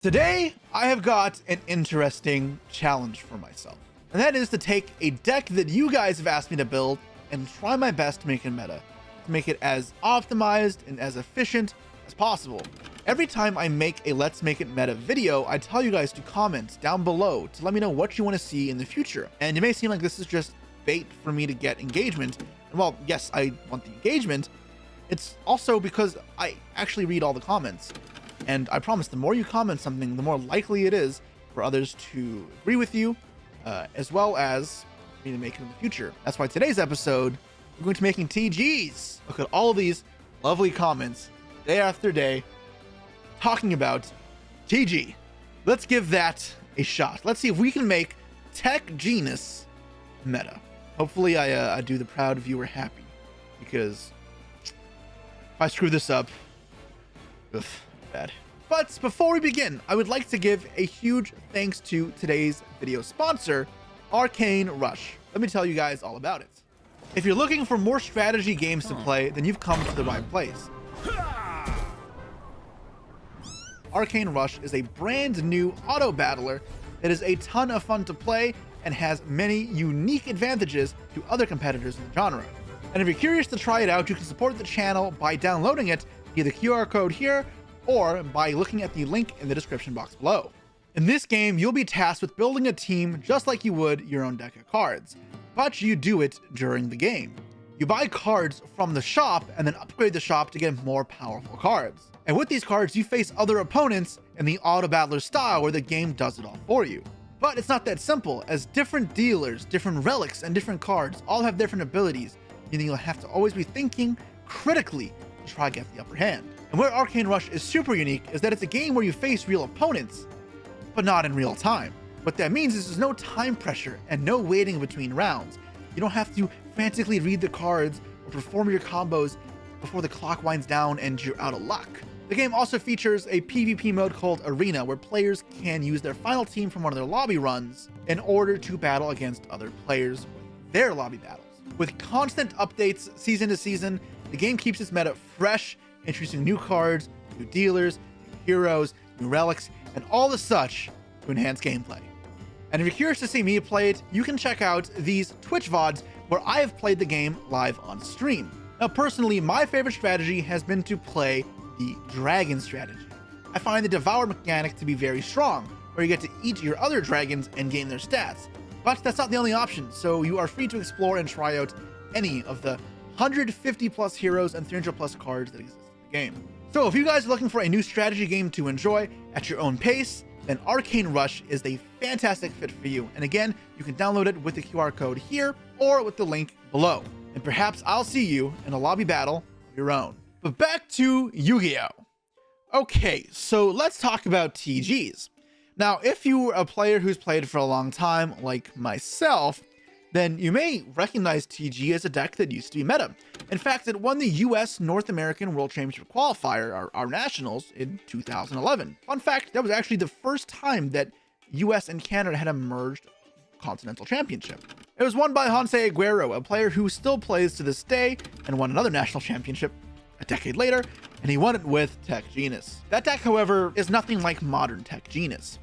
Today, I have got an interesting challenge for myself, and that is to take a deck that you guys have asked me to build and try my best to make it meta, to make it as optimized and as efficient as possible. Every time I make a Let's Make It Meta video, I tell you guys to comment down below to let me know what you want to see in the future. And it may seem like this is just bait for me to get engagement. And while, yes, I want the engagement, it's also because I actually read all the comments. And I promise, the more you comment something, the more likely it is for others to agree with you, as well as me to make it in the future. That's why today's episode, we're going to be making TGs. Look at all of these lovely comments, day after day, talking about TG. Let's give that a shot. Let's see if we can make Tech Genus meta. Hopefully I do the proud viewer happy, because if I screw this up, bad. But before we begin, I would like to give a huge thanks to today's video sponsor, Arcane Rush. Let me tell you guys all about it. If you're looking for more strategy games to play, then you've come to the right place. Arcane Rush is a brand new auto battler that is a ton of fun to play and has many unique advantages to other competitors in the genre. And if you're curious to try it out, you can support the channel by downloading it via the QR code here or by looking at the link in the description box below. In this game, you'll be tasked with building a team just like you would your own deck of cards, but you do it during the game. You buy cards from the shop and then upgrade the shop to get more powerful cards. And with these cards, you face other opponents in the auto battler style where the game does it all for you. But it's not that simple, as different dealers, different relics, and different cards all have different abilities, meaning you'll have to always be thinking critically to try to get the upper hand. And where Arcane Rush is super unique is that it's a game where you face real opponents, but not in real time. What that means is there's no time pressure and no waiting between rounds. You don't have to frantically read the cards or perform your combos before the clock winds down and you're out of luck. The game also features a PvP mode called Arena, where players can use their final team from one of their lobby runs in order to battle against other players with their lobby battles. With constant updates season to season, the game keeps its meta fresh, introducing new cards, new dealers, new heroes, new relics, and all the such to enhance gameplay. And if you're curious to see me play it, you can check out these Twitch VODs where I have played the game live on stream. Now, personally, my favorite strategy has been to play the dragon strategy. I find the devour mechanic to be very strong, where you get to eat your other dragons and gain their stats. But that's not the only option, so you are free to explore and try out any of the 150 plus heroes and 300 plus cards that exist in the game. So if you guys are looking for a new strategy game to enjoy at your own pace, then Arcane Rush is a fantastic fit for you. And again, you can download it with the QR code here or with the link below. And perhaps I'll see you in a lobby battle of your own. But back to Yu-Gi-Oh! Okay, so let's talk about TGs. Now, if you're a player who's played for a long time, like myself, then you may recognize TG as a deck that used to be meta. In fact, it won the US North American World Championship qualifier, our nationals, in 2011. Fun fact, that was actually the first time that US and Canada had a merged continental championship. It was won by Jose Aguero, a player who still plays to this day and won another national championship a decade later, and he won it with Tech Genus. That deck, however, is nothing like modern Tech Genus.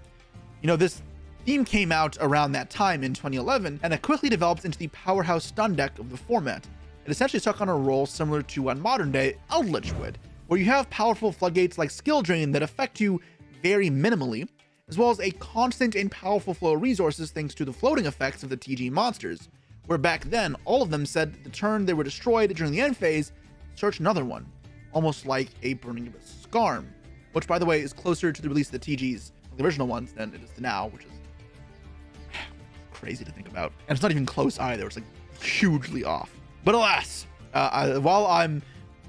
You know, this theme came out around that time in 2011, and it quickly developed into the powerhouse stun deck of the format. It essentially took on a role similar to what modern day Eldritch would, where you have powerful floodgates like Skill Drain that affect you very minimally, as well as a constant and powerful flow of resources thanks to the floating effects of the TG monsters, where back then all of them said the turn they were destroyed during the end phase, search another one, almost like a Burning Abyss Skarm, which by the way is closer to the release of the TGs, the original ones, than it is to now, which is crazy to think about. And it's not even close either, it's like hugely off. But alas, while I'm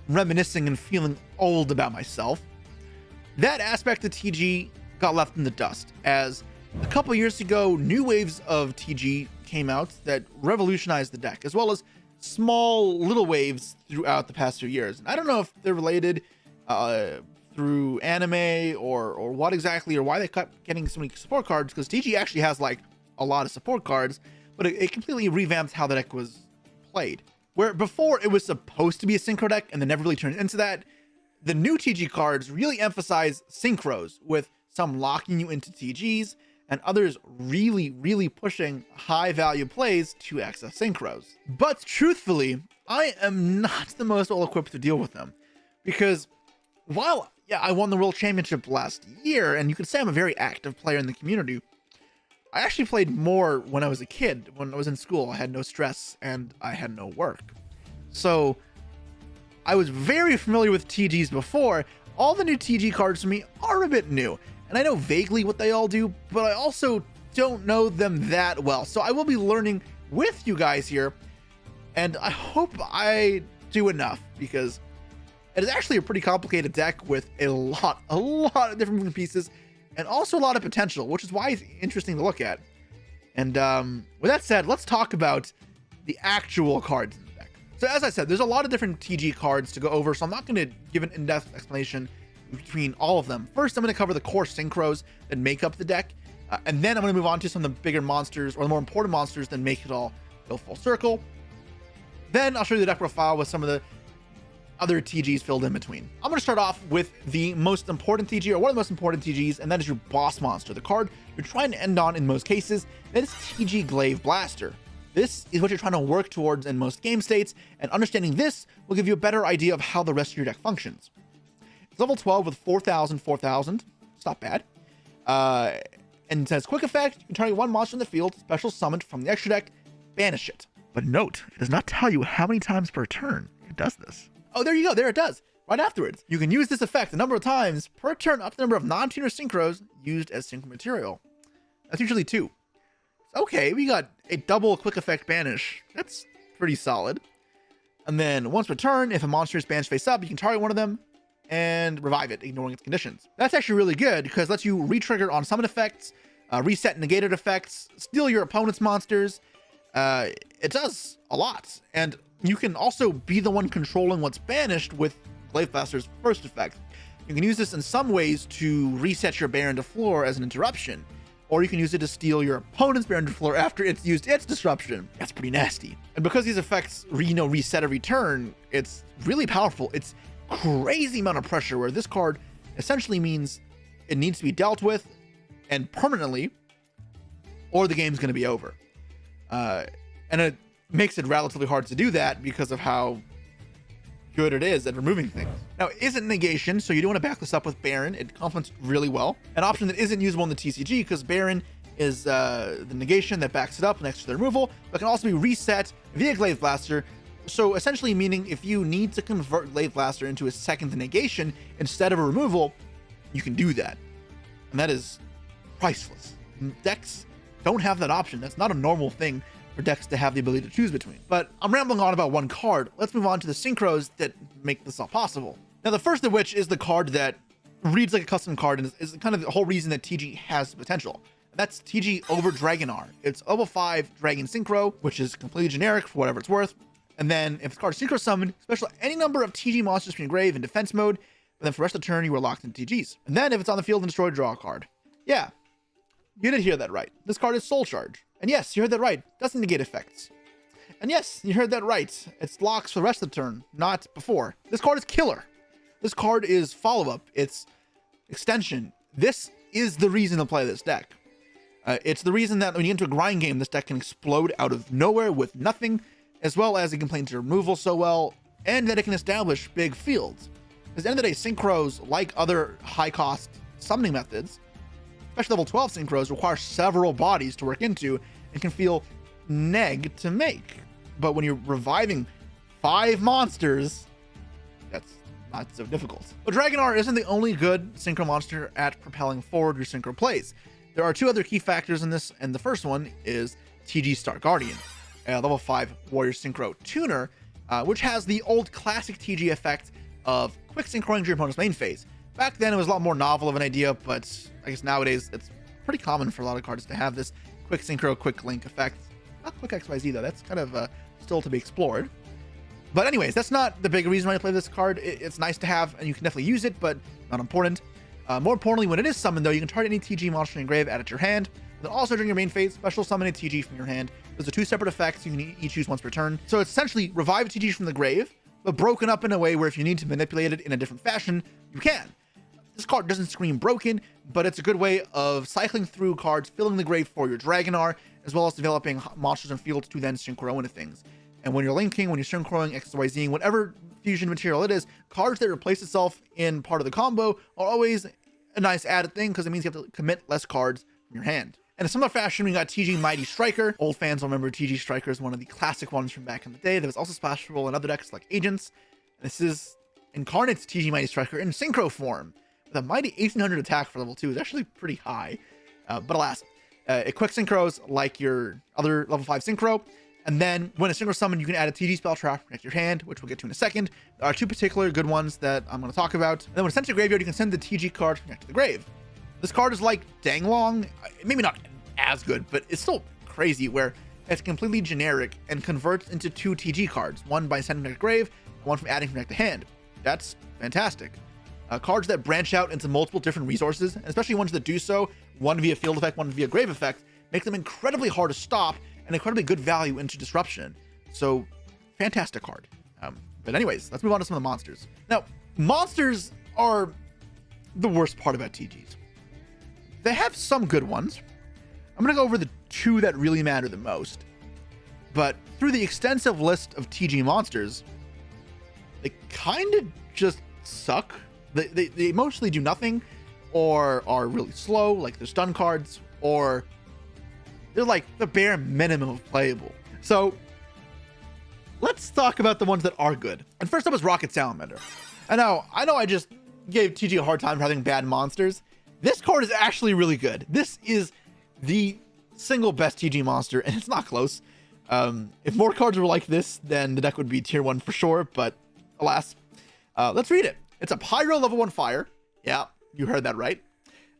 reminiscing and feeling old about myself, that aspect of TG got left in the dust, as a couple years ago, new waves of TG came out that revolutionized the deck, as well as small little waves throughout the past few years. And I don't know if they're related through anime or what exactly, or why they kept getting so many support cards, because TG actually has like a lot of support cards, but it completely revamped how the deck was played. Where before it was supposed to be a synchro deck and then never really turned into that, the new TG cards really emphasize synchros, with some locking you into TGs, and others really pushing high value plays to access synchros. But truthfully, I am not the most well equipped to deal with them, because while I won the World Championship last year, and you could say I'm a very active player in the community, I actually played more when I was a kid. When I was in school, I had no stress and I had no work. So I was very familiar with TGs before. All the new TG cards to me are a bit new, and I know vaguely what they all do, but I also don't know them that well. So I will be learning with you guys here, and I hope I do enough, because it is actually a pretty complicated deck with a lot of different moving pieces, and also a lot of potential, which is why it's interesting to look at. And with that said, let's talk about the actual cards in the deck. So as I said, there's a lot of different TG cards to go over, so I'm not going to give an in-depth explanation between all of them. First, I'm going to cover the core synchros that make up the deck, and then I'm going to move on to some of the bigger monsters, or the more important monsters that make it all go full circle. Then I'll show you the deck profile with some of the other TGs filled in between. I'm going to start off with the most important TG, or one of the most important TGs, and that is your boss monster, the card you're trying to end on in most cases. That is TG Glaive Blaster. This is what you're trying to work towards in most game states, and understanding this will give you a better idea of how the rest of your deck functions. It's level 12 with 4,000. It's not bad. And it says quick effect, you can target one monster in the field, special summoned from the extra deck, banish it. But note, it does not tell you how many times per turn it does this. Oh, there you go. There it does. Right afterwards. You can use this effect a number of times per turn up to the number of non-tuner synchros used as synchro material. That's usually 2. Okay, we got a double quick effect banish. That's pretty solid. And then once per turn, if a monster is banished face up, you can target one of them and revive it, ignoring its conditions. That's actually really good, because it lets you re-trigger on summon effects, reset negated effects, steal your opponent's monsters. It does a lot. And you can also be the one controlling what's banished with Glaive Blaster's first effect. You can use this in some ways to reset your Baron to floor as an interruption, or you can use it to steal your opponent's Baron to floor after it's used its disruption. That's pretty nasty. And because these effects reset every turn, it's really powerful. It's crazy amount of pressure, where this card essentially means it needs to be dealt with and permanently, or the game's going to be over. And it makes it relatively hard to do that because of how good it is at removing things. Now, it isn't negation, so you do want to back this up with Baron. It complements really well. An option that isn't usable in the TCG, because Baron is the negation that backs it up next to the removal, but can also be reset via Glaive Blaster. So essentially meaning if you need to convert Glaive Blaster into a second negation instead of a removal, you can do that. And that is priceless. Decks don't have that option. That's not a normal thing for decks to have the ability to choose between. But I'm rambling on about one card. Let's move on to the synchros that make this all possible. Now, the first of which is the card that reads like a custom card and is kind of the whole reason that TG has potential. That's TG Over Dragonar. It's level 5 Dragon Synchro, which is completely generic for whatever it's worth. And then if the card is synchro summoned, special any number of TG monsters from your grave in defense mode, and then for the rest of the turn, you are locked into TGs. And then if it's on the field and destroyed, draw a card. Yeah, you did hear that right. This card is Soul Charge. And yes, you heard that right. Doesn't negate effects. And yes, you heard that right. It's locks for the rest of the turn, not before. This card is killer. This card is follow-up. It's extension. This is the reason to play this deck. It's the reason that when you get into a grind game, this deck can explode out of nowhere with nothing, as well as it can play into removal so well, and that it can establish big fields. Because at the end of the day, synchros, like other high-cost summoning methods, especially level 12 synchros, require several bodies to work into and can feel neg to make. But when you're reviving 5 monsters, that's not so difficult. But Dragonar isn't the only good synchro monster at propelling forward your synchro plays. There are 2 other key factors in this, and the first one is TG Star Guardian, a level 5 warrior synchro tuner, which has the old classic TG effect of quick synchroing your opponent's main phase. Back then, it was a lot more novel of an idea, but I guess nowadays it's pretty common for a lot of cards to have this quick synchro, quick link effect. Not quick XYZ though, that's kind of still to be explored. But anyways, that's not the big reason why I play this card. It's nice to have, and you can definitely use it, but not important. More importantly, when it is summoned though, you can target any TG monster in your grave, add it to your hand. Then also during your main phase, special summon a TG from your hand. Those are 2 separate effects you can each use once per turn. So it's essentially revive a TG from the grave, but broken up in a way where if you need to manipulate it in a different fashion, you can. This card doesn't scream broken, but it's a good way of cycling through cards, filling the grave for your Dragonar, as well as developing monsters and fields to then synchro into things. And when you're linking, when you're synchroing, XYZing, whatever fusion material it is, cards that replace itself in part of the combo are always a nice added thing, because it means you have to commit less cards from your hand. And in similar fashion, we got TG Mighty Striker. Old fans will remember TG Striker is one of the classic ones from back in the day that was also splashable in other decks like Agents. This is incarnate TG Mighty Striker in synchro form with a mighty 1800 attack for level 2. It's actually pretty high, but alas, it quick synchros like your other level 5 synchro. And then when a synchro summon, you can add a TG spell trap to protect your hand, which we'll get to in a second. There are two particular good ones that I'm going to talk about. And then when it's sent to the graveyard, you can send the TG card to connect to the grave. This card is like Danglong, maybe not as good, but it's still crazy, where it's completely generic and converts into two TG cards, one by sending to the grave, and one from adding connect to hand. That's fantastic. Cards that branch out into multiple different resources, and especially ones that do so, one via field effect, one via grave effect, make them incredibly hard to stop and incredibly good value into disruption. So, fantastic card. But anyways, let's move on to some of the monsters. Now, monsters are the worst part about TGs. They have some good ones. I'm going to go over the two that really matter the most. But through the extensive list of TG monsters, they kind of just suck. They mostly do nothing, or are really slow, like they're stun cards, or they're like the bare minimum of playable. So let's talk about the ones that are good. And first up is Rocket Salamander. I know I just gave TG a hard time for having bad monsters. This card is actually really good. This is the single best TG monster, and it's not close. If more cards were like this, then the deck would be tier 1 for sure, but alas. Let's read it. It's a Pyro level 1 fire. Yeah, you heard that right.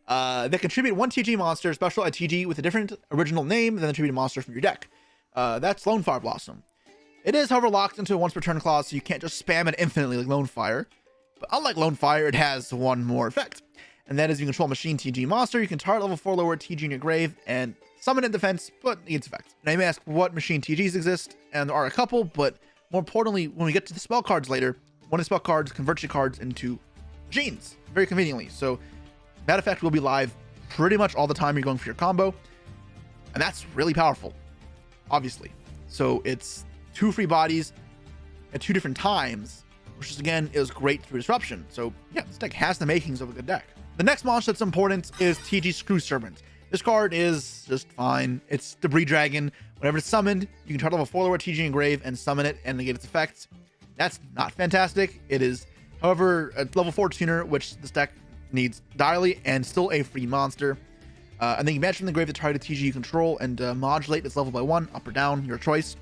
That contribute 1 TG monster, special at TG with a different original name than the attributed monster from your deck. That's Lone Fire Blossom. It is, however, locked into a once per turn clause, so you can't just spam it infinitely like Lone Fire. But unlike Lone Fire, it has one more effect. And that is, you control a machine TG monster. You can target level 4 lower TG in your grave and summon it in defense, but needs effect. Now you may ask what machine TGs exist, and there are a couple, but more importantly, when we get to the spell cards later, one of the spell cards converts your cards into machines, very conveniently. So that effect will be live pretty much all the time you're going for your combo, and that's really powerful, obviously. So it's 2 free bodies at 2 different times, which is, again, is great through disruption. So yeah, this deck has the makings of a good deck. The next monster that's important is TG Screw Serpent. This card is just fine. It's Debris Dragon. Whenever it's summoned, you can target level 4 lower TG in grave and summon it and negate its effects. That's not fantastic. It is, however, a level 4 tuner, which this deck needs direly, and still a free monster. And then you match from the grave the target TG you control and modulate its level by 1, up or down, your choice.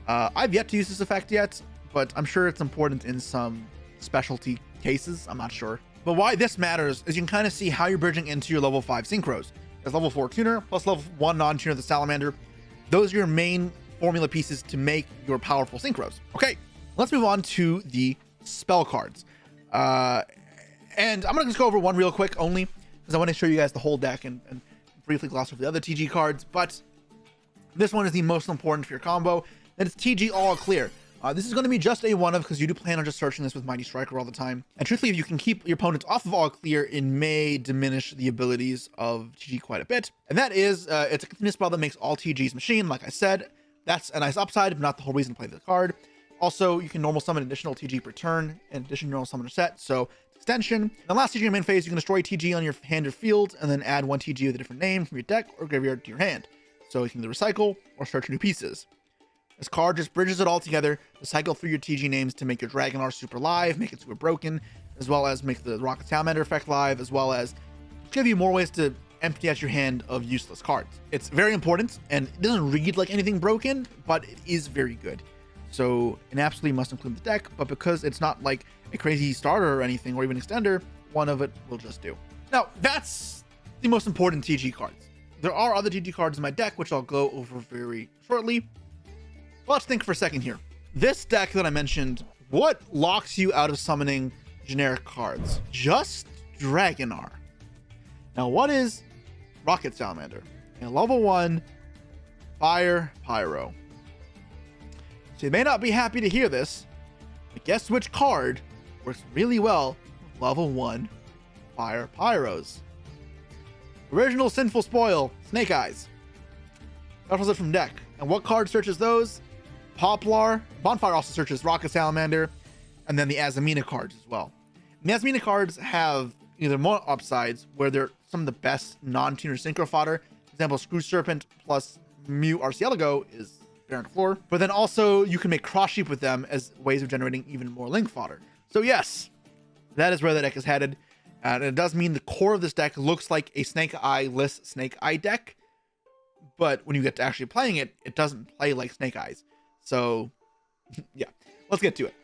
I've yet to use this effect yet, but I'm sure it's important in some specialty cases. I'm not sure. But why this matters is you can kind of see how you're bridging into your level 5 synchros. There's level 4 tuner plus level 1 non-tuner, the Salamander. Those are your main formula pieces to make your powerful synchros. Okay, let's move on to the spell cards. And I'm going to just go over one real quick only, because I want to show you guys the whole deck and briefly gloss over the other TG cards. But this one is the most important for your combo. And it's TG All Clear. This is going to be just a one-of, because you do plan on just searching this with Mighty Striker all the time. And truthfully, if you can keep your opponents off of All Clear, it may diminish the abilities of TG quite a bit. And that is, it's a continuous spell that makes all TGs machine, like I said. That's a nice upside, but not the whole reason to play the card. Also, you can normal summon additional TG per turn, in addition to normal summoner set, so it's extension. In the last TG in your main phase, you can destroy TG on your hand or field, and then add 1 TG with a different name from your deck or graveyard to your hand. So you can either recycle or search new pieces. This card just bridges it all together to cycle through your TG names to make your Dragonar super live, make it super broken, as well as make the Rocket Salamander effect live, as well as give you more ways to empty out your hand of useless cards. It's very important, and it doesn't read like anything broken, but it is very good. So it absolutely must include the deck, but because it's not like a crazy starter or anything, or even extender, one of it will just do. Now, that's the most important TG cards. There are other TG cards in my deck, which I'll go over very shortly. But let's think for a second here. This deck that I mentioned, what locks you out of summoning generic cards? Just Dragonar. Now, what is Rocket Salamander? A level 1 Fire Pyro. So you may not be happy to hear this, but guess which card works really well with level 1 Fire Pyros? Original Sinful Spoil, Snake Eyes. Special set from deck. And what card searches those? Poplar. Bonfire also searches Rocket Salamander, and then the Azamina cards as well. And the Azamina cards have either more upsides, where they're some of the best non-tuner synchro fodder. For example, Screw Serpent plus Mew Arcielago is there on the floor. But then also you can make Cross Sheep with them as ways of generating even more Link fodder. So yes, that is where the deck is headed. And it does mean the core of this deck looks like a Snake Eye-less Snake Eye deck. But when you get to actually playing it, it doesn't play like Snake Eyes. So, yeah, let's get to it.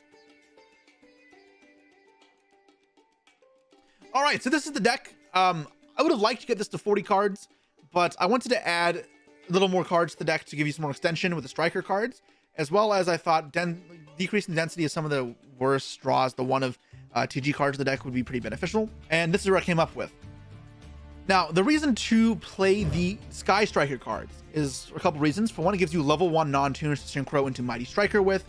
All right, so this is the deck. I would have liked to get this to 40 cards, but I wanted to add a little more cards to the deck to give you some more extension with the striker cards, as well as I thought decreasing density of some of the worst draws, the one of TG cards of the deck would be pretty beneficial. And this is what I came up with. Now, the reason to play the Sky Striker cards is for a couple reasons. For one, it gives you level 1 non-tuners to synchro into Mighty Striker with,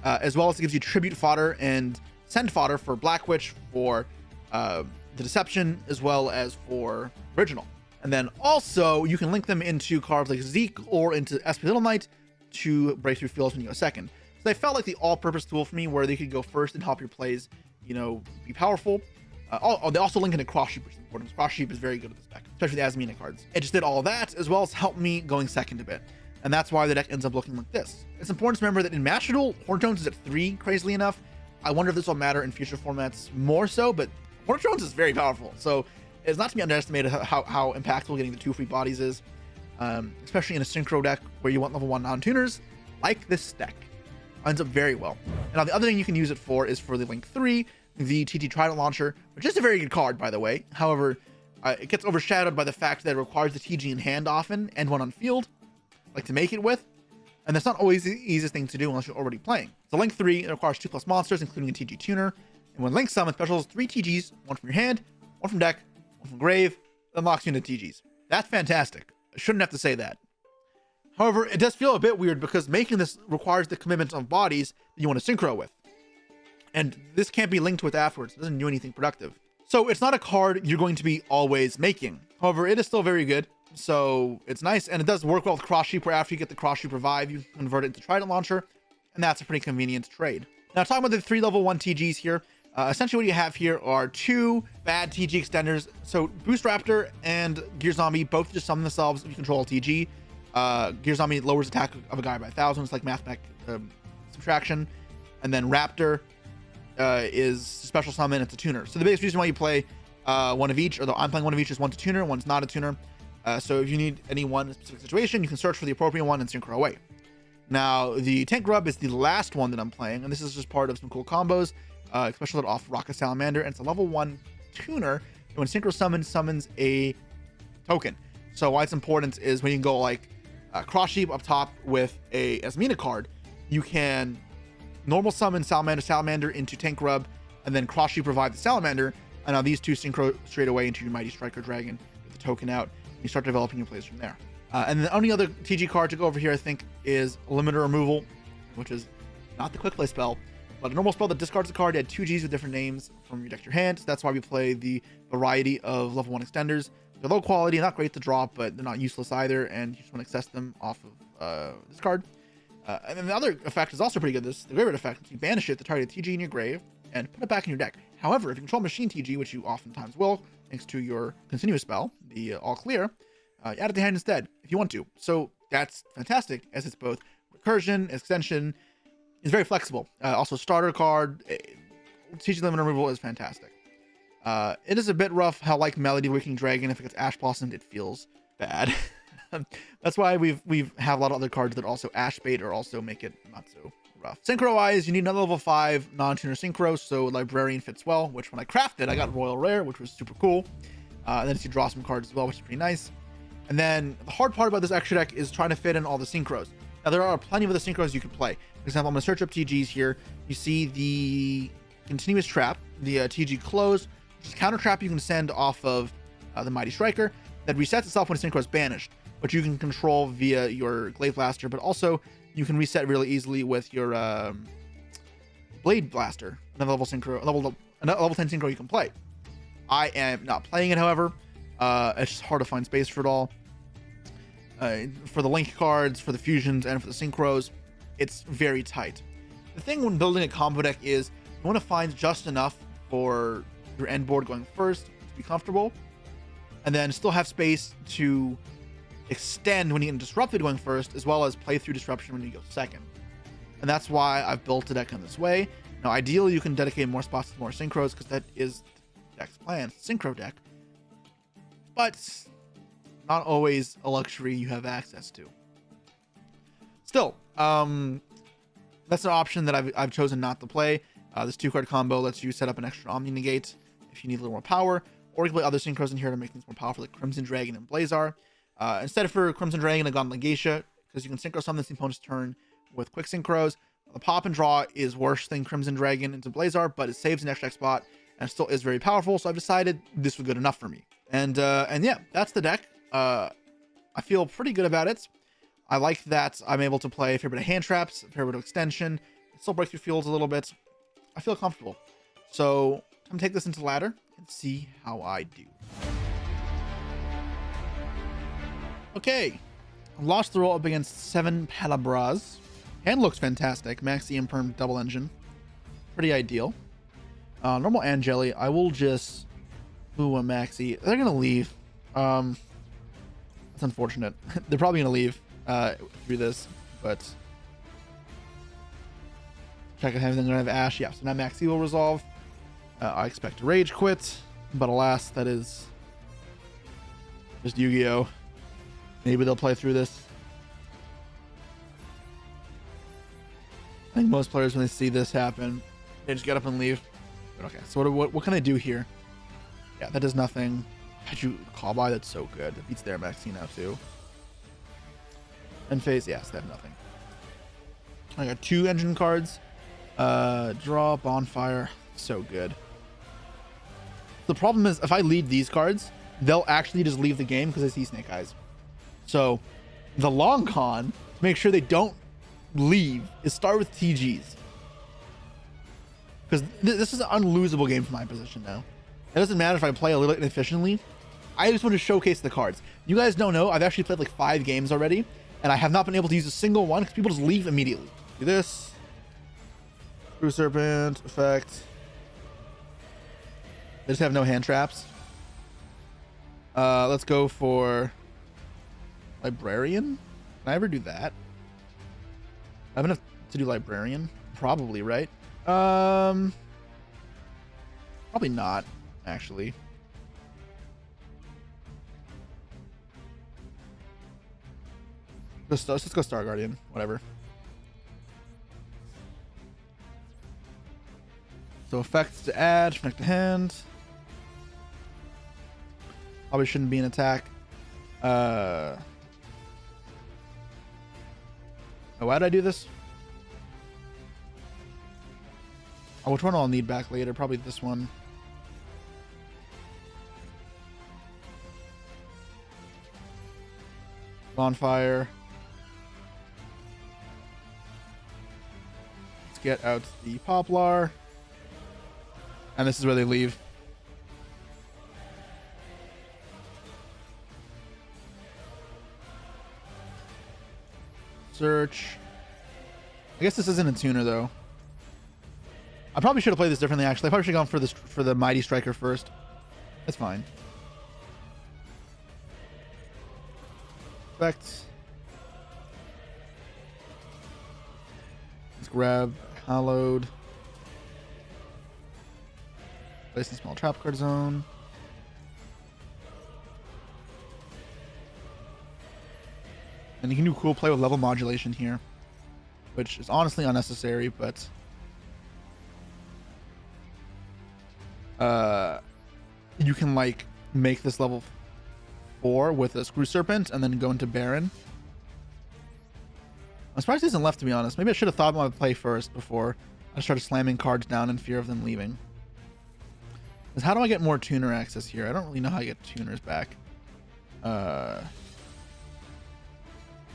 as well as it gives you Tribute fodder and Send fodder for Black Witch, for the Deception, as well as for Original. And then also, you can link them into cards like Zeke or into SP Little Knight to break through fields when you go second. So they felt like the all-purpose tool for me, where they could go first and help your plays, you know, be powerful. They also link into Cross Sheep, which is important. Cross Sheep is very good at this deck, especially the Azamina cards. It just did all that, as well as helped me going second a bit. And that's why the deck ends up looking like this. It's important to remember that in Master Duel, Horn Tones is at 3, crazily enough. I wonder if this will matter in future formats more so, but Horn Tones is very powerful. So it's not to be underestimated how impactful getting the 2 free bodies is, especially in a synchro deck where you want level 1 non-tuners, like this deck. Ends up very well. And now the other thing you can use it for is for the Link 3, the TT Trident Launcher, which is a very good card, by the way. However, it gets overshadowed by the fact that it requires the TG in hand often and one on field, like to make it with. And that's not always the easiest thing to do unless you're already playing. So Link 3, it requires 2+ monsters, including a TG tuner. And when Link summons specials, 3 TGs, 1 from your hand, 1 from deck, 1 from grave, unlocks you into TGs. That's fantastic. I shouldn't have to say that. However, it does feel a bit weird because making this requires the commitment of bodies that you want to synchro with. And this can't be linked with afterwards. It doesn't do anything productive. So it's not a card you're going to be always making. However, it is still very good. So it's nice. And it does work well with Cross Sheep, where after you get the Cross Sheep Revive, you convert it into Trident Launcher. And that's a pretty convenient trade. Now, talking about the 3 level 1 TGs here. Essentially what you have here are 2 bad TG extenders. So Boost Raptor and Gear Zombie both just summon themselves if you control TG. Gear Zombie lowers attack of a guy by 1,000. It's like mathematic subtraction. And then Raptor is special summon. It's a tuner. So the biggest reason why you play one of each, although I'm playing one of each, is one's a tuner, one's not a tuner. So if you need any one specific situation, you can search for the appropriate one and synchro away. Now, the Tank Grub is the last one that I'm playing, and this is just part of some cool combos, especially off Rocket Salamander, and it's a level 1 tuner, and when synchro summons a token. So why it's important is when you can go like Cross Sheep up top with a Azamina card, you can normal summon Salamander into Tank Grub, and then Cross Sheep revive the Salamander, and now these 2 synchro straight away into your Mighty Striker Dragon, get the token out, and you start developing your plays from there. And the only other TG card to go over here, I think, is Limiter Removal, which is not the quick play spell, but a normal spell that discards a card. You add 2 Gs with different names from your deck to your hand. So that's why we play the variety of level 1 extenders. They're low quality, not great to drop, but they're not useless either, and you just want to access them off of this card. And then the other effect is also pretty good. The Graveyard effect, you banish it to target TG in your grave and put it back in your deck. However, if you control Machine TG, which you oftentimes will, thanks to your continuous spell, the All Clear, you add it to hand instead if you want to. So that's fantastic, as it's both recursion, extension, is very flexible. Also starter card, TG Limiter Removal is fantastic. It is a bit rough how, like Melody Waking Dragon, if it gets Ash Blossomed, it feels bad. That's why we've have a lot of other cards that also Ash Bait or also make it not so rough. Synchro wise, you need another level 5 non-tuner synchro, so Librarian fits well, which when I crafted, I got Royal Rare, which was super cool. And then you draw some cards as well, which is pretty nice. And then the hard part about this extra deck is trying to fit in all the synchros. Now, there are plenty of other synchros you can play. For example, I'm going to search up TGs here. You see the Continuous Trap, the TG Close, which is a counter trap you can send off of the Mighty Striker that resets itself when a synchro is banished, which you can control via your Glaive Blaster, but also you can reset really easily with your Blade Blaster, another level 10 synchro you can play. I am not playing it, however, It's just hard to find space for it all. For the link cards, for the fusions, and for the synchros, it's very tight. The thing when building a combo deck is you want to find just enough for your end board going first to be comfortable, and then still have space to extend when you get disrupted going first, as well as play through disruption when you go second. And that's why I've built a deck in this way. Now, ideally, you can dedicate more spots to more synchros, because that is the deck's plan, synchro deck. But not always a luxury you have access to. Still, that's an option that I've chosen not to play. This 2-card combo lets you set up an extra Omni Negate if you need a little more power, or you can play other synchros in here to make things more powerful, like Crimson Dragon and Blazar. Instead for Crimson Dragon, I've gone Legacia, because you can synchro summon this opponent's turn with quick synchros. The pop and draw is worse than Crimson Dragon into Blazar, but it saves an extra spot and still is very powerful, so I've decided this was good enough for me. And yeah, that's the deck. I feel pretty good about it. I like that I'm able to play a fair bit of hand traps, a fair bit of extension, still break through fields a little bit. I feel comfortable. So I'm gonna take this into ladder and see how I do. Okay, lost the roll up against 7 Palabras. Hand looks fantastic. Maxi Imperm double engine, pretty ideal. Normal Angeli. I will just a Maxi. They're gonna leave. That's unfortunate. They're probably gonna leave through this, but check if everything gonna have Ash. Yeah, so now Maxi will resolve. I expect a Rage Quit, but alas, that is just Yu-Gi-Oh. Maybe they'll play through this. I think most players, when they see this happen, they just get up and leave. But okay, so what can I do here? Yeah, that does nothing. Had you call by? That's so good. It beats their Maxi now too. And phase, yes, they have nothing. I got 2 engine cards. Draw, Bonfire, so good. The problem is, if I lead these cards, they'll actually just leave the game because they see Snake Eyes. So the long con to make sure they don't leave is start with TGs, because this is an unlosable game from my position now. It doesn't matter if I play a little inefficiently. I just want to showcase the cards. You guys don't know, I've actually played like 5 games already, and I have not been able to use a single one because people just leave immediately. Do this. Screw Serpent, effect. They just have no hand traps. Let's go for Librarian. Can I ever do that? I have enough to do Librarian? Probably, right? Probably not, actually. Let's just go Star Guardian, whatever. So effects to add, connect to hand. Probably shouldn't be an attack. Oh, why did I do this? Oh, which one I'll need back later? Probably this one. Bonfire. Let's get out the Poplar. And this is where they leave. Search. I guess this isn't a tuner though. I probably should have played this differently actually. I probably should have gone for the Mighty Striker first. That's fine. Effect. Let's grab Hallowed. Place in small trap card zone. And you can do cool play with level modulation here, which is honestly unnecessary, but you can like make this level 4 with a Screw Serpent and then go into Baron. I'm surprised he isn't left, to be honest. Maybe I should have thought about my play first before I started slamming cards down in fear of them leaving. Because how do I get more tuner access here? I don't really know how I get tuners back.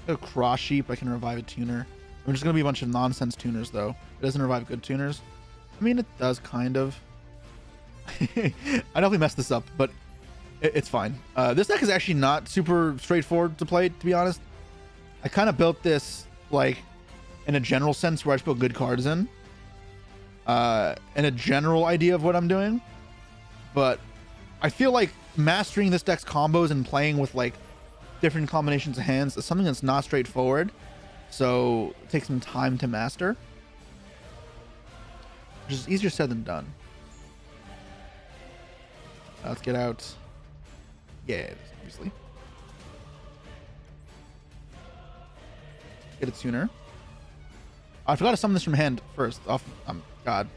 A Cross Sheep, I can revive a tuner. There's just gonna be a bunch of nonsense tuners though. It doesn't revive good tuners. I mean, it does kind of. I definitely messed this up, but It's fine. This deck is actually not super straightforward to play, to be honest. I kind of built this like in a general sense where I just put good cards in, and a general idea of what I'm doing. But I feel like mastering this deck's combos and playing with like different combinations of hands is something that's not straightforward. So it takes some time to master, which is easier said than done. Let's get out. Yeah, obviously. Get it sooner. I forgot to summon this from hand first. Off. God,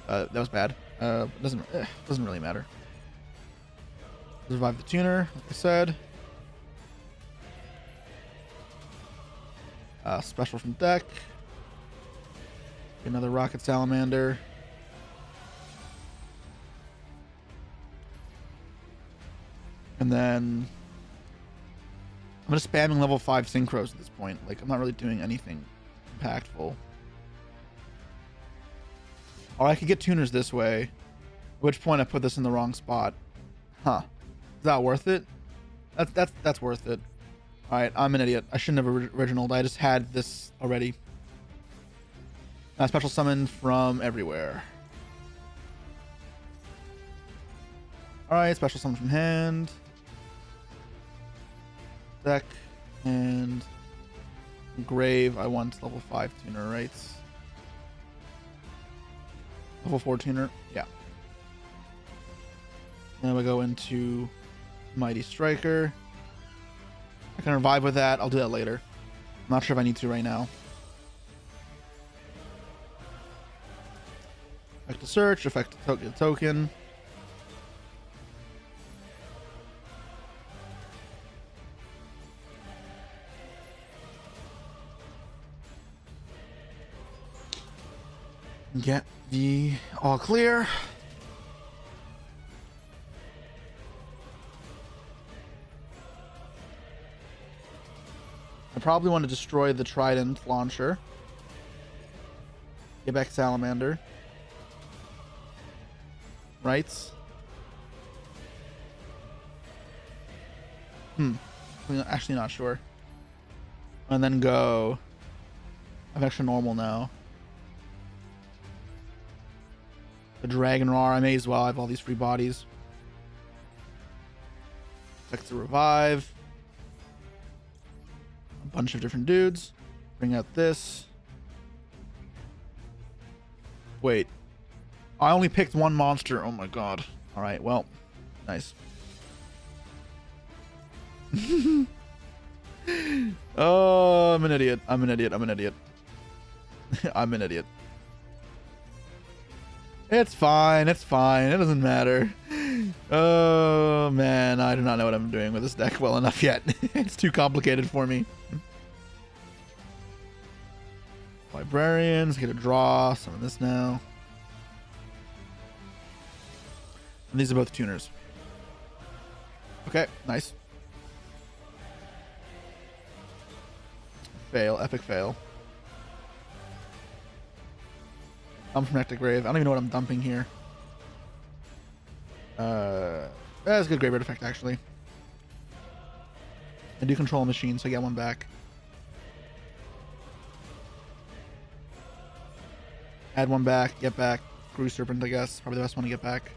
that was bad. Doesn't really matter. Revive the tuner, like I said. Special from deck. Another rocket salamander. And then I'm just spamming level 5 synchros at this point. Like, I'm not really doing anything impactful. Or I could get tuners this way. At which point I put this in the wrong spot. Huh. Is that worth it? That's worth it. Alright, I'm an idiot. I shouldn't have originaled. I just had this already. Special summon from everywhere. Alright, special summon from hand. Deck and grave. I want level 5 tuner, right? Level 4 tuner, yeah. Then we go into Mighty Striker. I can revive with that. I'll do that later. I'm not sure if I need to right now. Effect to search, effect to token. Get the all clear. I probably want to destroy the trident launcher. Get back salamander. Right? I'm actually not sure. And then go. I'm extra normal now. The Dragon Roar, I may as well. I have all these free bodies. Effect to revive. A bunch of different dudes. Bring out this. Wait. I only picked one monster. Oh my god. Alright, well. Nice. Oh, I'm an idiot. I'm an idiot. I'm an idiot. I'm an idiot. It's fine. It's fine. It doesn't matter. Oh, man. I do not know what I'm doing with this deck well enough yet. It's too complicated for me. Librarians. Get a draw. Some of this now. And these are both tuners. Okay. Nice. Fail. Epic fail. I'm from Nectar Grave. I don't even know what I'm dumping here. That's a good graveyard effect, actually. I do control a machine, so I get one back. Add one back, get back. Screw Serpent, I guess. Probably the best one to get back.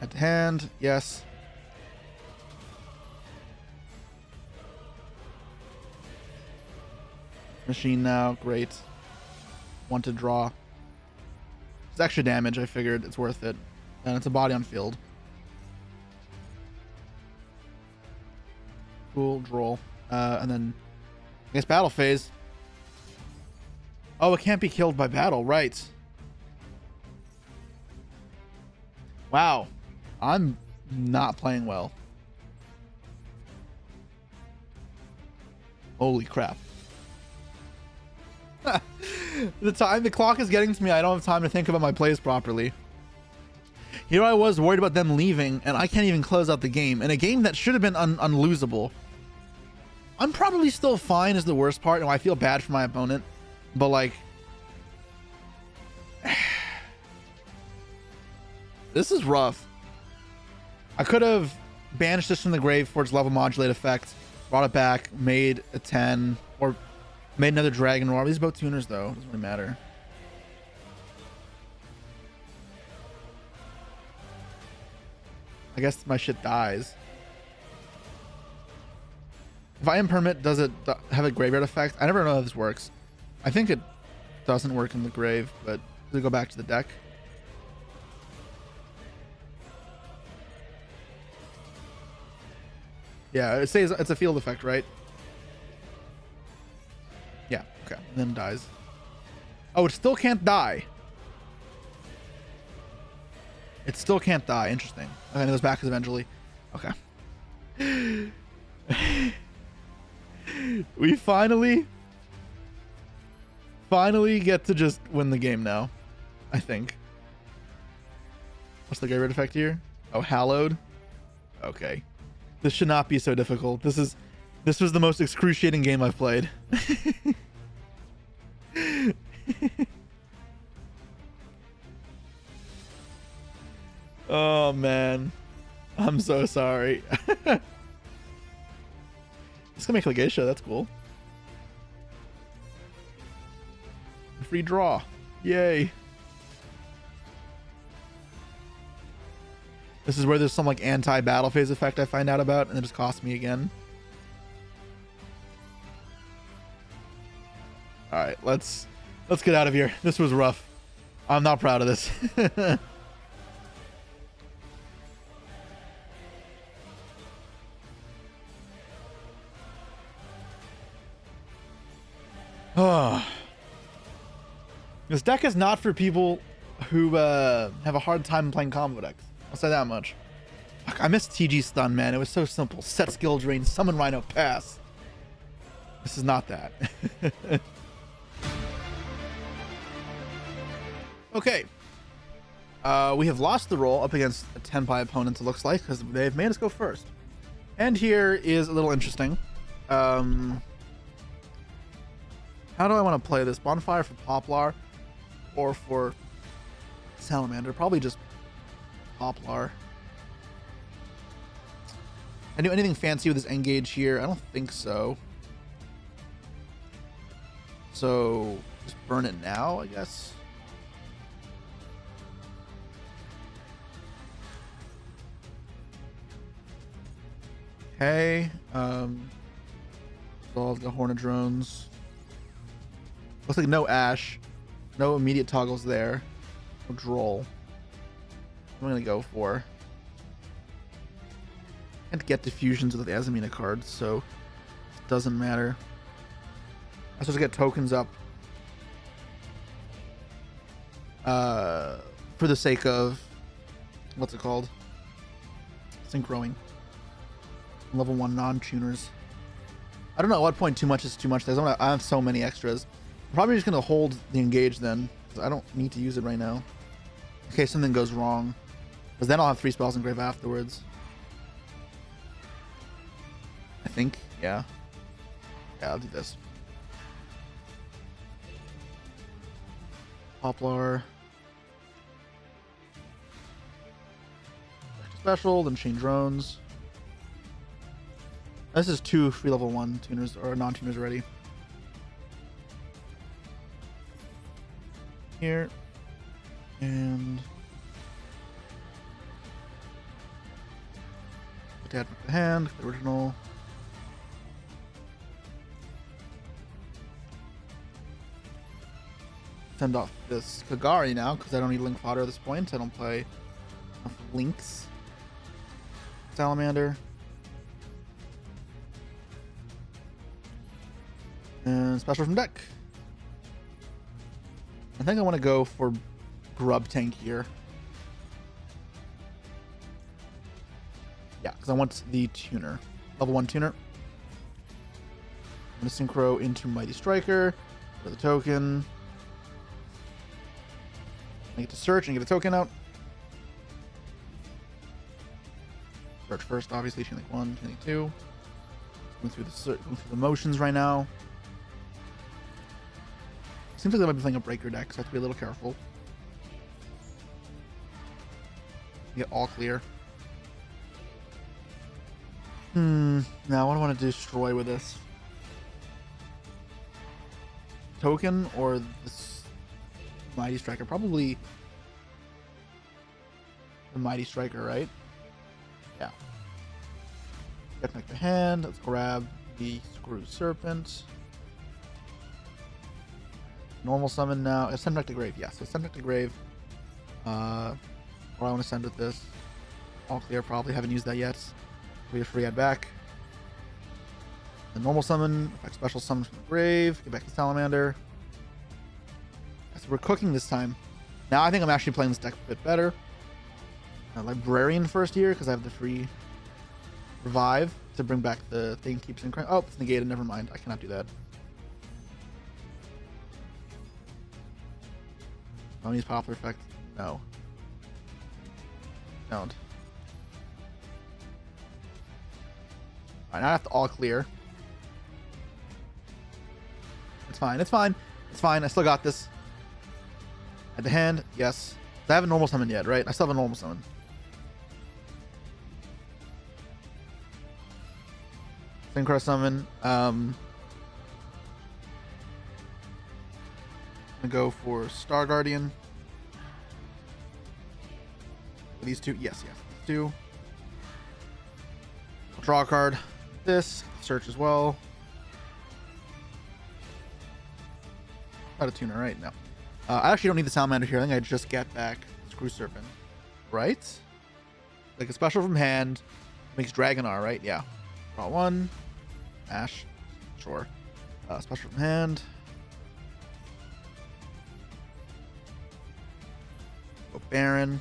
Add to hand, yes. Machine now, great. Want to draw. It's extra damage, I figured it's worth it. And it's a body on field. Cool, draw. And then I guess battle phase. Oh, it can't be killed by battle, right. Wow. I'm not playing well. Holy crap. The clock is getting to me. I don't have time to think about my plays properly. Here I was worried about them leaving, and I can't even close out the game. In a game that should have been unlosable. I'm probably still fine is the worst part, and I feel bad for my opponent. But, like... this is rough. I could have banished this from the grave for its level modulate effect, brought it back, made a 10, or made another Dragon Roar. These are both tuners, though. It doesn't really matter. I guess my shit dies. If I impermit, does it have a graveyard effect? I never know how this works. I think it doesn't work in the grave, but does it go back to the deck? Yeah, it says it's a field effect, right? Yeah, okay. And then it dies. Oh, it still can't die. It still can't die. Interesting. Okay, and it goes back eventually. Okay. We finally get to just win the game now, I think. What's the graveyard effect here? Oh, hallowed. Okay. This should not be so difficult. This was the most excruciating game I've played. Oh man. I'm so sorry. This can make Legatia, that's cool. Free draw. Yay. This is where there's some like anti-battle phase effect I find out about, and it just costs me again. Alright, let's get out of here. This was rough. I'm not proud of this. Oh. This deck is not for people who have a hard time playing combo decks. I'll say that much. Fuck, I missed TG stun, man. It was so simple. Set skill drain, summon Rhino, pass. This is not that. Okay. We have lost the roll up against a Tenpai opponent, it looks like, because they've made us go first. And here is a little interesting. How do I want to play this? Bonfire for Poplar or for Salamander? Probably just Poplar. I do anything fancy with this engage here? I don't think so. So just burn it now, I guess. Okay. All the Hornet drones. Looks like no Ash, no immediate toggles there, no Droll. I'm gonna go for. Can't get diffusions with the Azamina cards, so it doesn't matter. I'm supposed to get tokens up for the sake of what's it called? Synchroing. Level 1 non-tuners. I don't know at what point too much is too much. I have so many extras. I'm probably just gonna hold the engage then, because I don't need to use it right now in case something goes wrong, because then I'll have 3 spells in grave afterwards. I think, yeah, I'll do this. Poplar, special, then chain drones. This is 2 free level 1 tuners or non-tuners already. Here and add the hand, the original. Send off this Kagari now because I don't need link fodder at this point. I don't play enough links. Salamander. And special from deck. I think I want to go for Grub Tank here. Yeah, because I want the tuner. Level 1 tuner. I'm going to synchro into Mighty Striker for the token. I get to search and get a token out. Search first, obviously. Chain link 1, chain link 2. Going through the motions right now. Seems like they might be playing a breaker deck, so I have to be a little careful. Get all clear. Now what do I want to destroy with this? Token or this Mighty Striker? Probably the Mighty Striker, right? Yeah. Get back the hand. Let's grab the Screw Serpent. Normal summon now. Send back to grave. Yeah, so send back to grave. Or I want to send with this. All clear, probably. Haven't used that yet. We have free add back. The normal summon, effect special summon from the grave. Get back to Salamander. So we're cooking this time. Now I think I'm actually playing this deck a bit better. Librarian first here because I have the free revive to bring back the thing keeps in. Oh, it's negated. Never mind. I cannot do that. Don't use popular effect. No. Don't. Alright, now I have to all clear. It's fine. It's fine. It's fine. I still got this. At the hand, yes. I haven't normal summoned yet, right? I still have a normal summon. Synchro summon. I'm gonna go for Star Guardian. These two, yes, these two. I'll draw a card. This search as well. Not a tuner, right? No. I actually don't need the Salamander here. I think I just get back Screw Serpent, right? Like a special from hand makes Dragonar, right? Yeah. Draw one. Ash. Sure. Special from hand. Go Baron.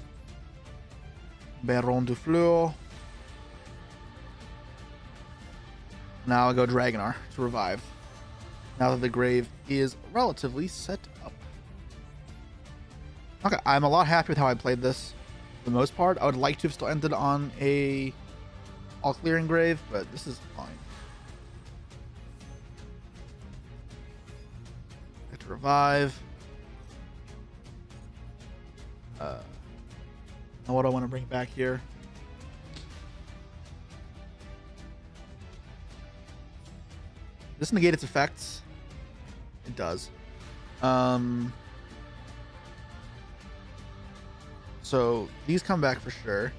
Baron du Fleur. Now I'll go Dragonar to revive. Now that the grave is relatively set up. Okay, I'm a lot happier with how I played this for the most part. I would like to have still ended on a all clearing grave, but this is fine. Get to revive. Now what do I want to bring back here? Does this negate its effects? It does. So these come back for sure.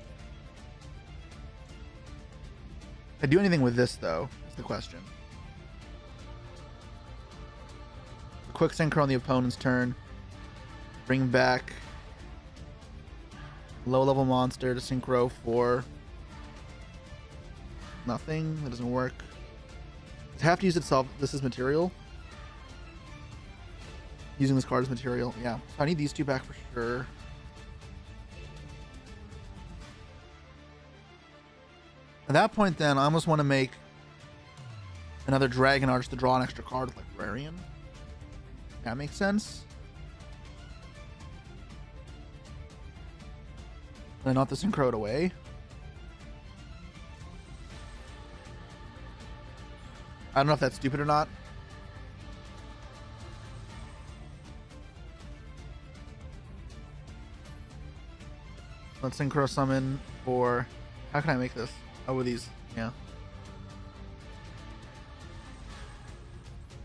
If I do anything with this though, is the question. A quick synchro on the opponent's turn. Bring back low level monster to synchro for nothing. That doesn't work. Does it have to use itself? This is material. Using this card as material. Yeah. So I need these two back for sure. At that point, then, I almost want to make another Dragonar just to draw an extra card with Librarian. That makes sense. And not the synchro it away. I don't know if that's stupid or not. Let's synchro summon for... How can I make this? Oh, with these. Yeah.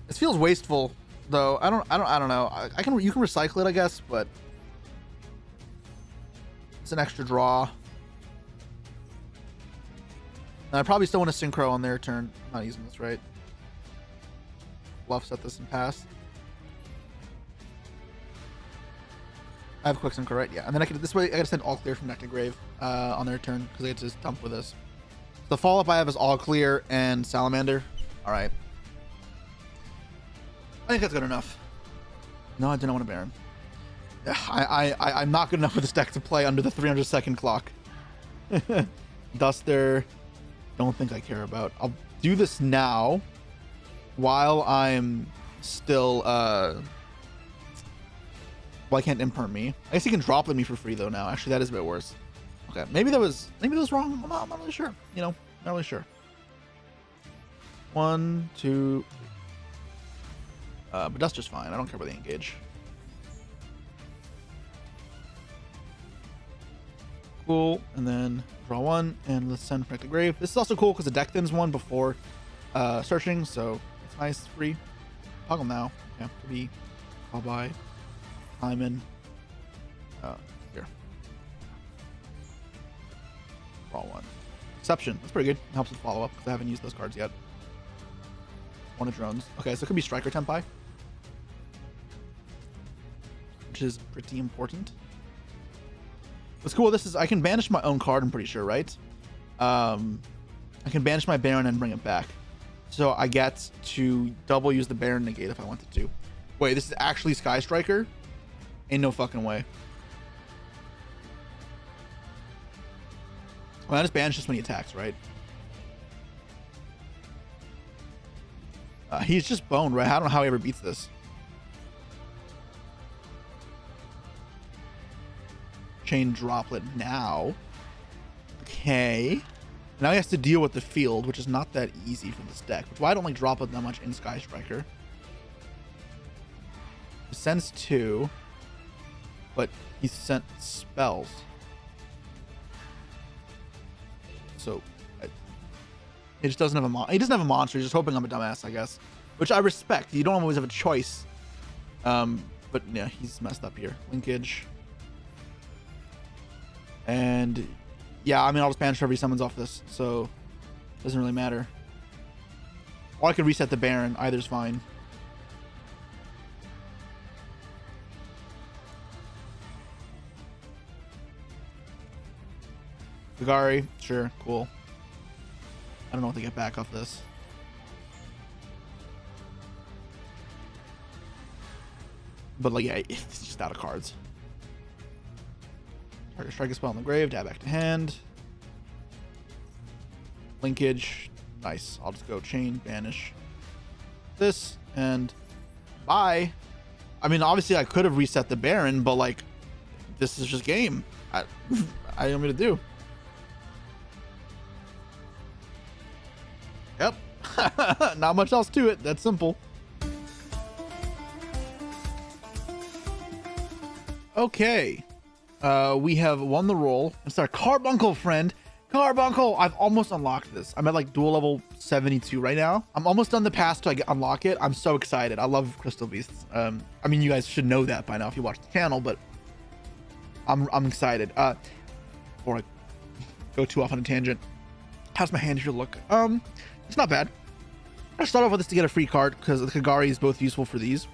This feels wasteful, though. I don't know. You can recycle it, I guess, but it's an extra draw. And I probably still want to synchro on their turn. I'm not using this, right? Bluff set this and pass. I have quick synchro, right? Yeah. And then I can this way I gotta send all clear from deck to grave on their turn because they get to just dump with this. The follow up I have is all clear and Salamander. Alright. I think that's good enough. No, I didn't want a Baron. I'm not good enough with this deck to play under the 300-second clock. Duster, don't think I care about. I'll do this now while I'm still well, I can't imperm me. I guess he can drop me for free though now. Actually, that is a bit worse. Okay, maybe that was wrong. I'm not really sure. You know, not really sure. 1, 2, 3. But that's just fine. I don't care about the engage. Cool. And then draw one, and let's send Connect the Grave. This is also cool because the deck thins one before searching, so it's nice, free. Toggle now. Yeah, to be called by Hyman. Here. Draw one. Exception. That's pretty good. It helps with follow up because I haven't used those cards yet. One of drones. Okay, so it could be Striker Tempai, which is pretty important. What's cool with this is I can banish my own card, I'm pretty sure, right? I can banish my Baron and bring it back. So I get to double use the Baron negate if I wanted to. Wait, this is actually Sky Striker? Ain't no fucking way. Well, I just banish this when he attacks, right? He's just boned, right? I don't know how he ever beats this. Chain Droplet now. Okay. Now he has to deal with the field, which is not that easy for this deck. Which is why I don't like Droplet that much in Sky Striker. He sends 2, but he sent spells. So he just doesn't have he doesn't have a monster. He's just hoping I'm a dumbass, I guess, which I respect. You don't always have a choice. But yeah, he's messed up here. Linkage. And yeah, I mean, I'll just banish whenever he summons off this, so it doesn't really matter. Or I could reset the Baron. Either's fine. Kagari, sure, cool. I don't know what to get back off this. But like, yeah, it's just out of cards. Strike a spell on the grave, dab back to hand. Linkage, nice. I'll just go chain, banish this, and bye. I mean, obviously I could have reset the Baron, but like, this is just game. I don't know what to do. Yep. Not much else to it. That's simple. Okay. We have won the roll. It's our Carbuncle friend. Carbuncle! I've almost unlocked this. I'm at like dual level 72 right now. I'm almost done the pass to unlock it. I'm so excited. I love Crystal Beasts. I mean, you guys should know that by now if you watch the channel, but I'm excited. Before I go too off on a tangent, how's my hand here look? It's not bad. I start off with this to get a free card because the Kagari is both useful for these.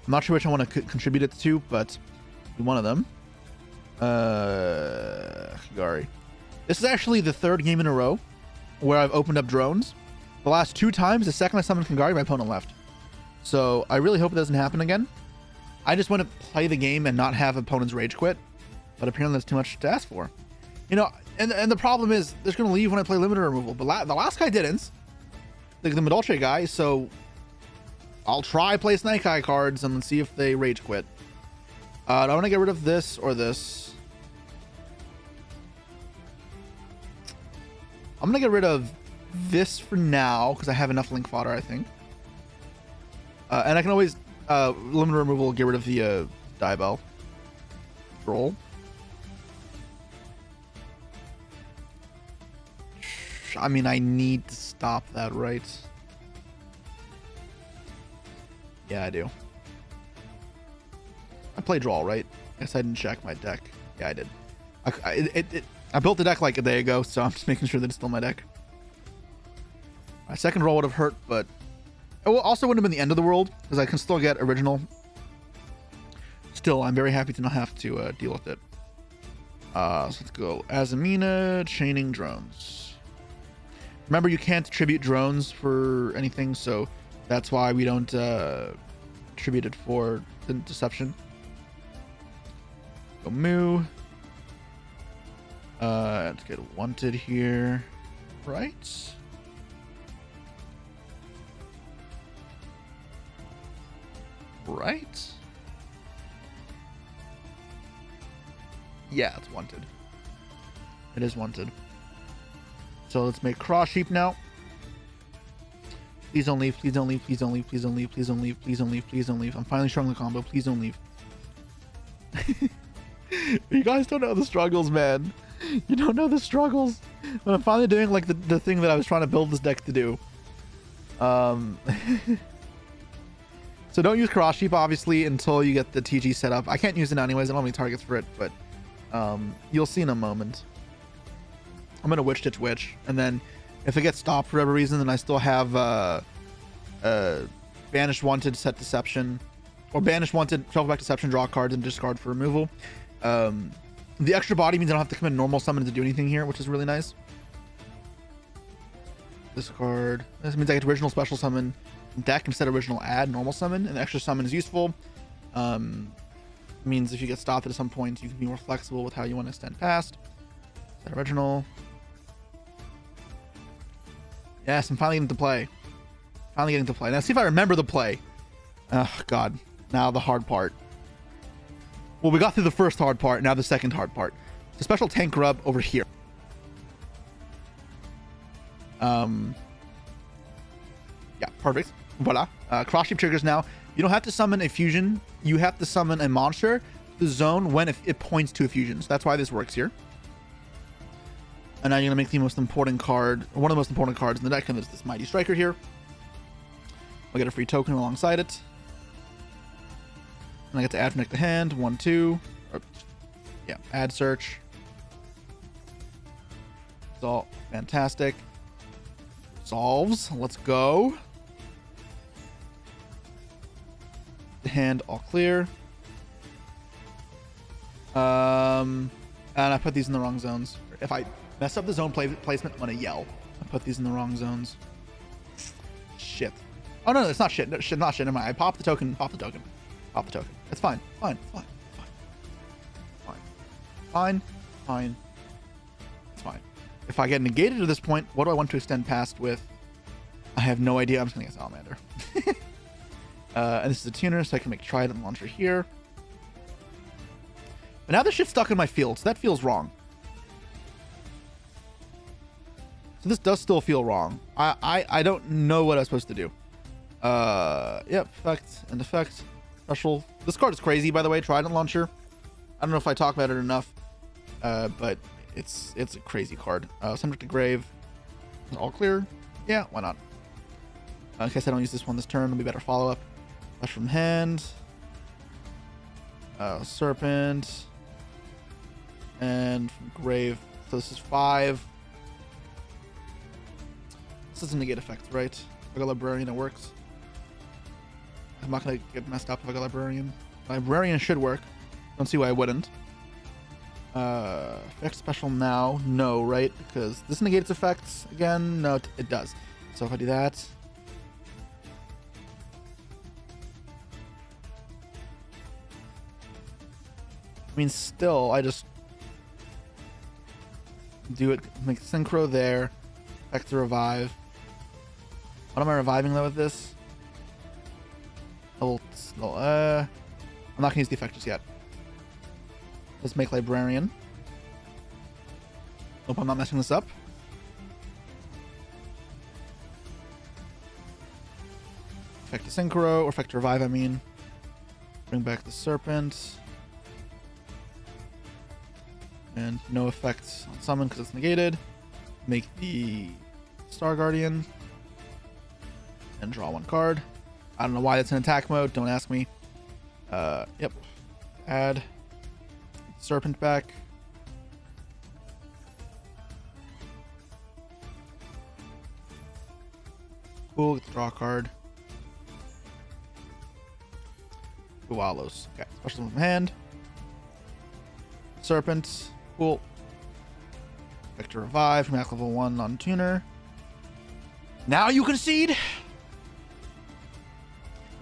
I'm not sure which I want to contribute it to, but one of them. Kagari. This is actually the 3rd game in a row where I've opened up drones. The last 2 times, the second I summoned Kagari, my opponent left. So I really hope it doesn't happen again. I just want to play the game and not have opponents rage quit, but apparently that's too much to ask for. You know, and the problem is they're going to leave when I play limiter removal, but the last guy didn't. The Madolche guy, so I'll try play Snake Eye cards and see if they rage quit. Do I want to get rid of this or this? I'm going to get rid of this for now because I have enough link fodder, I think. And I can always, limiter removal, get rid of the Diabell. Roll. I mean, I need to stop that, right? Yeah, I do. I play draw, right? I guess I didn't check my deck. Yeah, I did. I built the deck like a day ago, so I'm just making sure that it's still my deck. My second roll would have hurt, but it also wouldn't have been the end of the world because I can still get original. Still, I'm very happy to not have to deal with it. So let's go. Azamina, chaining drones. Remember, you can't tribute drones for anything, so that's why we don't tribute it for the deception. Go moo. Let's get wanted here. Right? Right? Yeah, it's wanted. It is wanted. So let's make Cross Sheep now. Please don't leave, please don't leave, please don't leave, please don't leave, please don't leave, please don't leave, please don't leave. I'm finally strong the combo, please don't leave. You guys don't know the struggles, man. You don't know the struggles. But I'm finally doing like the thing that I was trying to build this deck to do. So don't use Karashi obviously until you get the TG set up. I can't use it now anyways. I don't have any targets for it, but you'll see in a moment. I'm gonna Witch Stitch Witch, and then if it gets stopped for whatever reason, then I still have Banished Wanted, Set Deception, or Banished Wanted, Shuffle back Deception, draw cards, and discard for removal. The extra body means I don't have to come in normal summon to do anything here, which is really nice. Discard. This means I get original special summon deck instead of original add normal summon, and the extra summon is useful. Means if you get stopped at some point, you can be more flexible with how you want to extend past. Set original. Yes, I'm finally getting to play. Finally getting to play. Now see if I remember the play. Oh god. Now the hard part. Well, we got through the first hard part, now the second hard part. The special tank rub over here. Yeah, perfect. Voila. Cross shape triggers now. You don't have to summon a fusion. You have to summon a monster to the zone when it points to a fusion. So that's why this works here. And now you're going to make the most important card, or one of the most important cards in the deck, and there's this Mighty Striker here. I'll get a free token alongside it. And I get to add from deck to hand. 1, 2. Or, yeah, add search. It's all fantastic. Solves. Let's go. The hand all clear. And I put these in the wrong zones. If I mess up the zone placement, I'm gonna yell. I put these in the wrong zones. Shit. Oh no, it's not shit. No, shit, not shit. Never mind. I popped the token. Pop the token. Pop the token. It's fine. Fine. Fine. Fine. Fine. Fine. Fine. It's fine. If I get negated at this point, what do I want to extend past with? I have no idea. I'm just gonna get Salamander. And this is a tuner, so I can make Trident Launcher here. But now this shit's stuck in my field, so that feels wrong. So this does still feel wrong. I don't know what I'm supposed to do. Yep, effect and effect. Special. This card is crazy, by the way, Trident Launcher. I don't know if I talk about it enough. But it's a crazy card. Subject to Grave. All clear? Yeah, why not? In case I don't use this one this turn, it'll be better follow-up. Flash from hand. Serpent. And from Grave. So this is 5. This doesn't negate effects, right? If I go Librarian, it works. I'm not gonna get messed up if I go Librarian. Librarian should work. Don't see why I wouldn't. Effect special now. No, right? Because this negates effects again. No, it does. So if I do that. I mean, still, I just do it, make Synchro there, effect to revive. What am I reviving though with this? I'm not gonna use the effect just yet. Let's make Librarian. Hope I'm not messing this up. Effect to Synchro, or effect to revive, I mean. Bring back the Serpent. And no effects on summon because it's negated. Make the Star Guardian. And draw 1 card. I don't know why that's in attack mode. Don't ask me. Yep. Add Serpent back. Cool. Get the draw card. Koalos. Okay. Special from hand. Serpent. Cool. Vector Revive from Max level 1 on tuner. Now you concede. You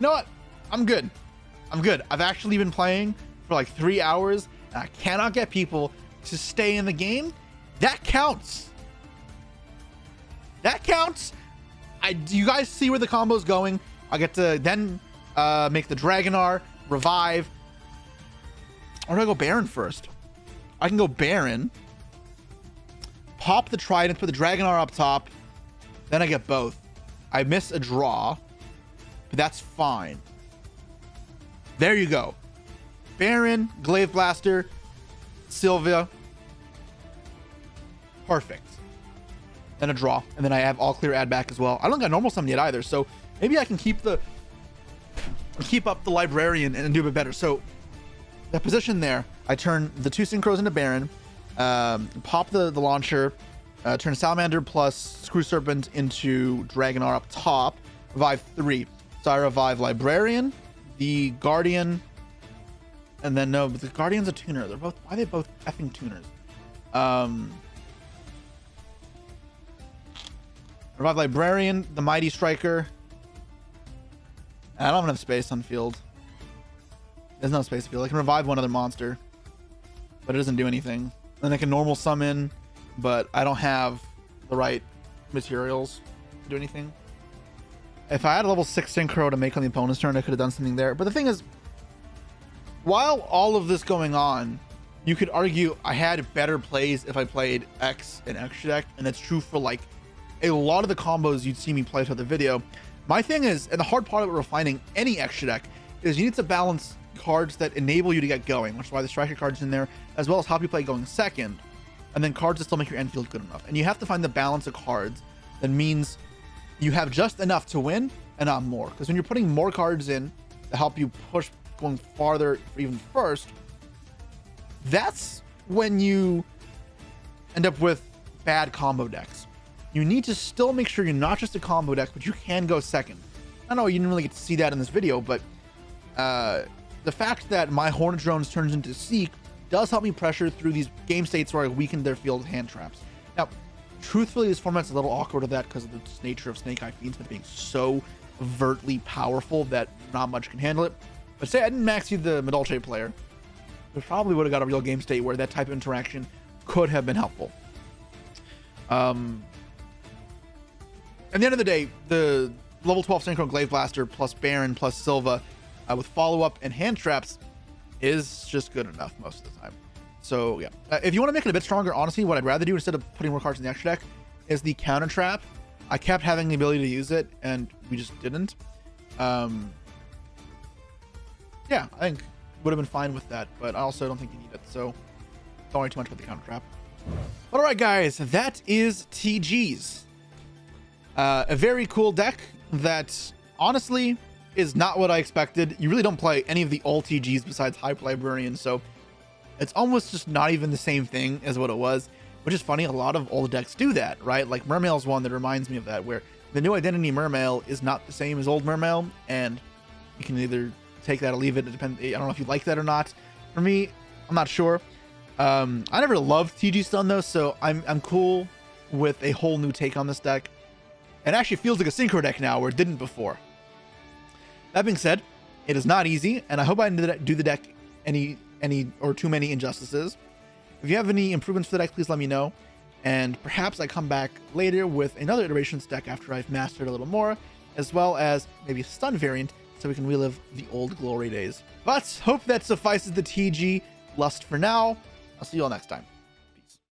know what? I'm good. I'm good. I've actually been playing for like 3 hours and I cannot get people to stay in the game. That counts. That counts. You guys see where the combo's going. I get to then make the Dragonar, revive. Or do I go Baron first? I can go Baron, pop the Trident, put the Dragonar up top, then I get both. I miss a draw, but that's fine. There you go. Baron, Glaive Blaster, Sylvia. perfect. Then a draw, and then I have all clear add back as well. I don't got normal summon yet either, so maybe I can keep up the librarian and do a bit better. So that position there, I turn the 2 synchros into Baron, pop the launcher, turn Salamander plus Screw Serpent into Dragonar up top, revive 3. So I revive Librarian, the Guardian, and then no, but the Guardian's a tuner. They're both, why are they both effing tuners? Revive Librarian, the Mighty Striker. I don't have enough space on field. There's no space field. I can revive one other monster, but it doesn't do anything. Then I can normal summon, but I don't have the right materials to do anything. If I had a level 6 synchro to make on the opponent's turn, I could have done something there. But the thing is, while all of this going on, you could argue I had better plays if I played X and extra deck, and it's true for like a lot of the combos you'd see me play throughout the video. My thing is, and the hard part of refining any extra deck is you need to balance cards that enable you to get going, which is why the striker card's in there, as well as how you play going second, and then cards that still make your end field good enough. And you have to find the balance of cards that means you have just enough to win and not more. Because when you're putting more cards in to help you push going farther, even first, that's when you end up with bad combo decks. You need to still make sure you're not just a combo deck, but you can go second. I know you didn't really get to see that in this video, but the fact that my Hornet Drones turns into Seek does help me pressure through these game states where I weaken their field hand traps. Now, truthfully, this format's a little awkward of that because of the nature of Snake Eye Fiendsmith being so overtly powerful that not much can handle it. But say I didn't max you the Madolche player, we probably would have got a real game state where that type of interaction could have been helpful. At the end of the day, the level 12 Synchro Glaive Blaster plus Baron plus Silva with follow-up and hand traps is just good enough most of the time. So yeah, if you want to make it a bit stronger, honestly, what I'd rather do instead of putting more cards in the extra deck is the counter trap. I kept having the ability to use it, and we just didn't. Yeah, I think would have been fine with that, but I also don't think you need it, so don't worry too much about the counter trap. But all right, guys, that is TG's. A very cool deck that honestly is not what I expected. You really don't play any of the old TGs besides Hyper Librarian, so it's almost just not even the same thing as what it was, which is funny. A lot of old decks do that, right? Like Mermail's one that reminds me of that, where the new identity Mermail is not the same as old Mermail, and you can either take that or leave it. It depends. I don't know if you like that or not. For me, I'm not sure. I never loved TG Stun though, so I'm cool with a whole new take on this deck. It actually feels like a synchro deck now, where it didn't before. That being said, it is not easy, and I hope I didn't do the deck any or too many injustices. If you have any improvements for the deck, please let me know, and perhaps I come back later with another iterations deck after I've mastered a little more, as well as maybe a stun variant, so we can relive the old glory days. But hope that suffices the TG lust for now. I'll see you all next time.